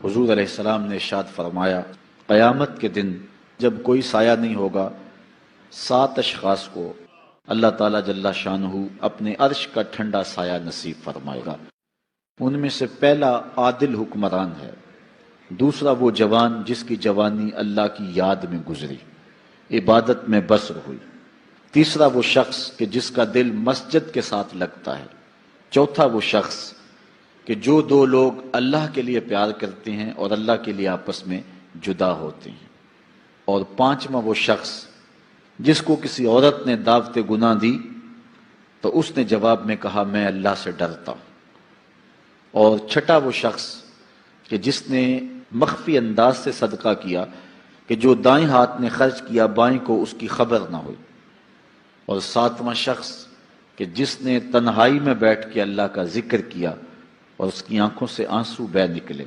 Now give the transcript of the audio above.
حضور علیہ السلام نے ارشاد فرمایا، قیامت کے دن جب کوئی سایہ نہیں ہوگا، 7 اشخاص کو اللہ تعالیٰ جل شانہ اپنے عرش کا ٹھنڈا سایہ نصیب فرمائے گا۔ ان میں سے پہلا عادل حکمران ہے، دوسرا وہ جوان جس کی جوانی اللہ کی یاد میں گزری، عبادت میں بسر ہوئی، تیسرا وہ شخص کہ جس کا دل مسجد کے ساتھ لگتا ہے، چوتھا وہ شخص کہ جو 2 لوگ اللہ کے لیے پیار کرتے ہیں اور اللہ کے لیے آپس میں جدا ہوتے ہیں، اور 5واں وہ شخص جس کو کسی عورت نے دعوت گناہ دی تو اس نے جواب میں کہا میں اللہ سے ڈرتا ہوں، اور 6واں وہ شخص کہ جس نے مخفی انداز سے صدقہ کیا کہ جو دائیں ہاتھ نے خرچ کیا بائیں کو اس کی خبر نہ ہوئی، اور 7واں شخص کہ جس نے تنہائی میں بیٹھ کے اللہ کا ذکر کیا اور اس کی آنکھوں سے آنسو بہہ نکلے۔